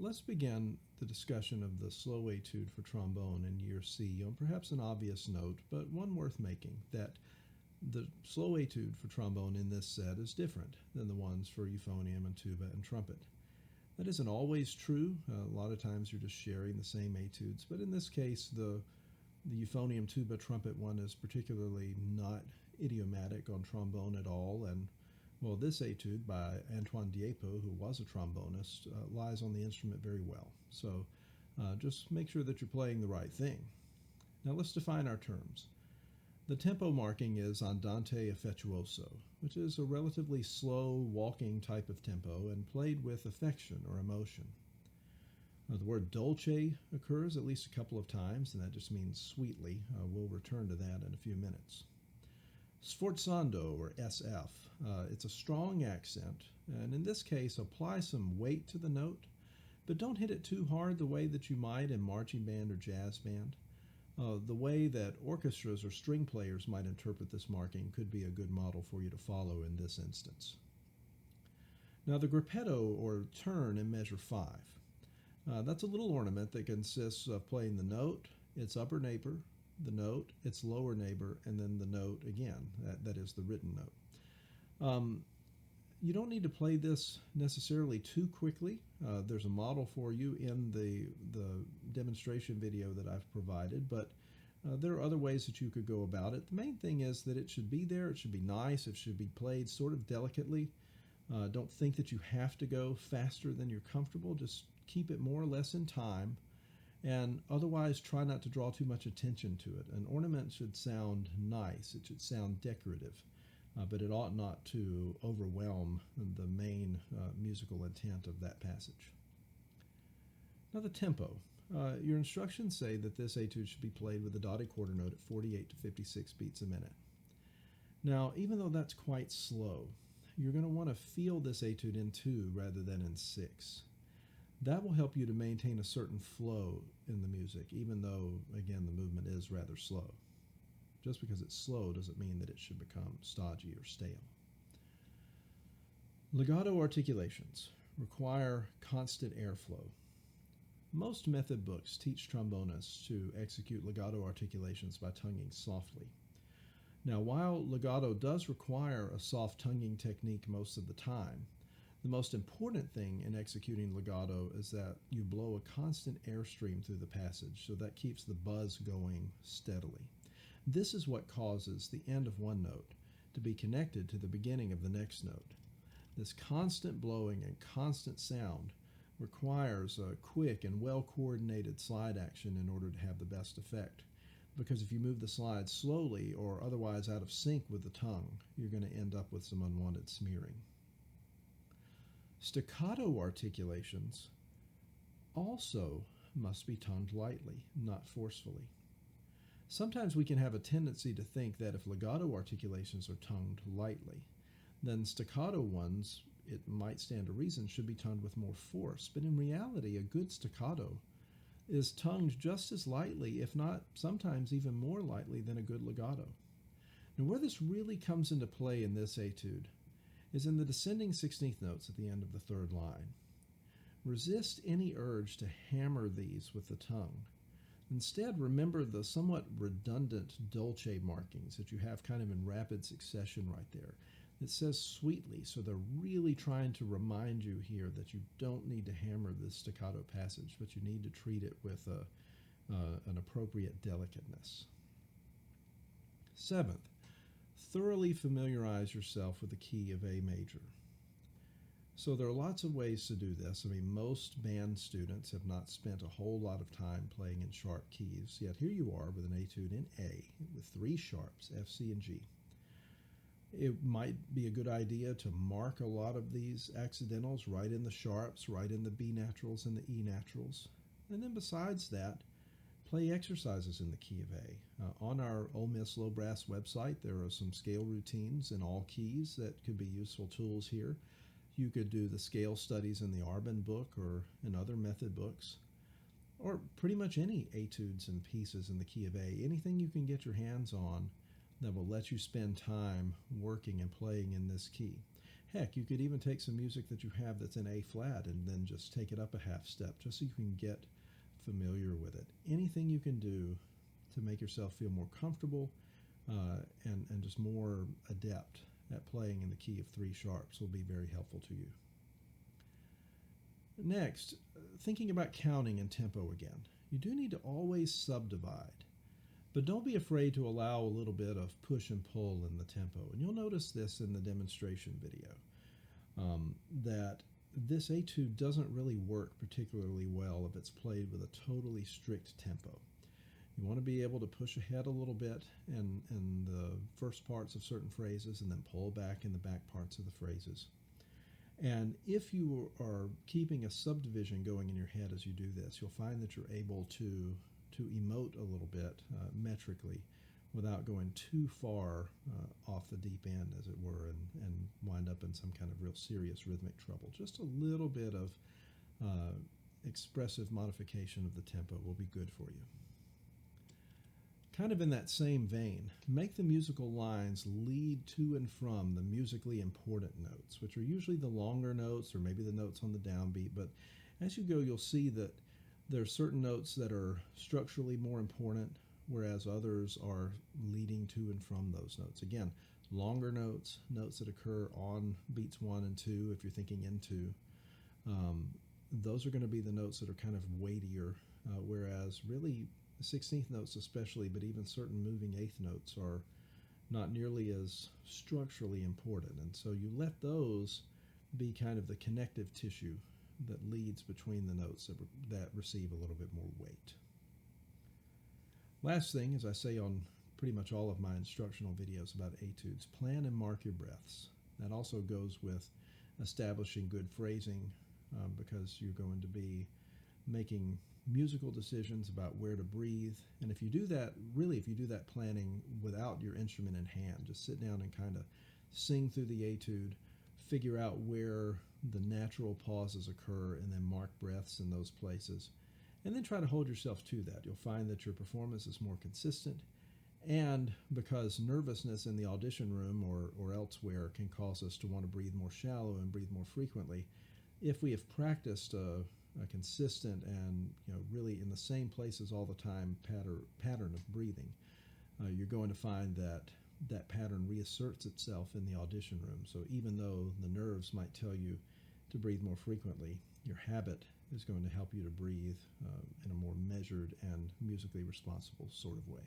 Let's begin the discussion of the slow etude for trombone in year C on perhaps an obvious note, but one worth making, that the slow etude for trombone in this set is different than the ones for euphonium and tuba and trumpet. That isn't always true. A lot of times you're just sharing the same etudes, but in this case, the euphonium, tuba, trumpet one is particularly not idiomatic on trombone at all, and well, this etude by Antoine Dieppo, who was a trombonist, lies on the instrument very well. So just make sure that you're playing the right thing. Now let's define our terms. The tempo marking is Andante affettuoso, which is a relatively slow walking type of tempo and played with affection or emotion. The word dolce occurs at least a couple of times, and that just means sweetly. We'll return to that in a few minutes. Sforzando, or SF, it's a strong accent, and in this case apply some weight to the note, but don't hit it too hard the way that you might in marching band or jazz band. The way that orchestras or string players might interpret this marking could be a good model for you to follow in this instance. Now the gruppetto, or turn, in measure 5. That's a little ornament that consists of playing the note, its upper neighbor, the note, its lower neighbor, and then the note again. That is the written note. You don't need to play this necessarily too quickly. There's a model for you in the demonstration video that I've provided, but there are other ways that you could go about it. The main thing is that it should be there, it should be nice, it should be played sort of delicately. Don't think that you have to go faster than you're comfortable. Just keep it more or less in time, and otherwise try not to draw too much attention to it. An ornament should sound nice, it should sound decorative, but it ought not to overwhelm the main musical intent of that passage. Now the tempo. Your instructions say that this etude should be played with the dotted quarter note at 48 to 56 beats a minute. Now, even though that's quite slow, you're going to want to feel this etude in 2 rather than in 6. That will help you to maintain a certain flow in the music, even though, again, the movement is rather slow. Just because it's slow doesn't mean that it should become stodgy or stale. Legato articulations require constant airflow. Most method books teach trombonists to execute legato articulations by tonguing softly. Now, while legato does require a soft tonguing technique most of the time, the most important thing in executing legato is that you blow a constant airstream through the passage, so that keeps the buzz going steadily. This is what causes the end of one note to be connected to the beginning of the next note. This constant blowing and constant sound requires a quick and well-coordinated slide action in order to have the best effect, because if you move the slide slowly or otherwise out of sync with the tongue, you're going to end up with some unwanted smearing. Staccato articulations also must be tongued lightly, not forcefully. Sometimes we can have a tendency to think that if legato articulations are tongued lightly, then staccato ones, it might stand to reason, should be tongued with more force. But in reality, a good staccato is tongued just as lightly, if not sometimes even more lightly, than a good legato. Now, where this really comes into play in this etude is in the descending 16th notes at the end of the 3rd line. Resist any urge to hammer these with the tongue. Instead, remember the somewhat redundant dolce markings that you have kind of in rapid succession right there. It says sweetly, so they're really trying to remind you here that you don't need to hammer this staccato passage, but you need to treat it with an appropriate delicateness. 7th, thoroughly familiarize yourself with the key of A major. So there are lots of ways to do this. I mean, most band students have not spent a whole lot of time playing in sharp keys, yet here you are with an etude in A with 3 sharps, F, C, and G. It might be a good idea to mark a lot of these accidentals right in the sharps, right in the B naturals and the E naturals. And then besides that, play exercises in the key of A. On our Ole Miss Low Brass website, there are some scale routines in all keys that could be useful tools here. You could do the scale studies in the Arbin book or in other method books, or pretty much any etudes and pieces in the key of A. Anything you can get your hands on that will let you spend time working and playing in this key. Heck, you could even take some music that you have that's in A flat and then just take it up a half step just so you can get familiar with it. Anything you can do to make yourself feel more comfortable and just more adept at playing in the key of 3 sharps will be very helpful to you. Next, thinking about counting and tempo again. You do need to always subdivide, but don't be afraid to allow a little bit of push and pull in the tempo. And you'll notice this in the demonstration video, that this etude doesn't really work particularly well if it's played with a totally strict tempo. You want to be able to push ahead a little bit in the first parts of certain phrases and then pull back in the back parts of the phrases. And if you are keeping a subdivision going in your head as you do this, you'll find that you're able to emote a little bit metrically without going too far off the deep end, as it were, and wind up in some kind of real serious rhythmic trouble. Just a little bit of expressive modification of the tempo will be good for you. Kind of in that same vein, make the musical lines lead to and from the musically important notes, which are usually the longer notes or maybe the notes on the downbeat. But as you go, you'll see that there are certain notes that are structurally more important, whereas others are leading to and from those notes. Again, longer notes, notes that occur on beats 1 and 2, if you're thinking into, those are going to be the notes that are kind of weightier, whereas really 16th notes especially, but even certain moving 8th notes are not nearly as structurally important. And so you let those be kind of the connective tissue that leads between the notes that receive a little bit more weight. Last thing, as I say on pretty much all of my instructional videos about etudes, plan and mark your breaths. That also goes with establishing good phrasing, because you're going to be making musical decisions about where to breathe. And if you do that, if you do that planning without your instrument in hand, just sit down and kind of sing through the etude, figure out where the natural pauses occur, and then mark breaths in those places. And then try to hold yourself to that. You'll find that your performance is more consistent. And because nervousness in the audition room or elsewhere can cause us to want to breathe more shallow and breathe more frequently, if we have practiced a consistent and really in the same places all the time pattern of breathing, you're going to find that that pattern reasserts itself in the audition room. So even though the nerves might tell you to breathe more frequently, your habit is going to help you to breathe in a more measured and musically responsible sort of way.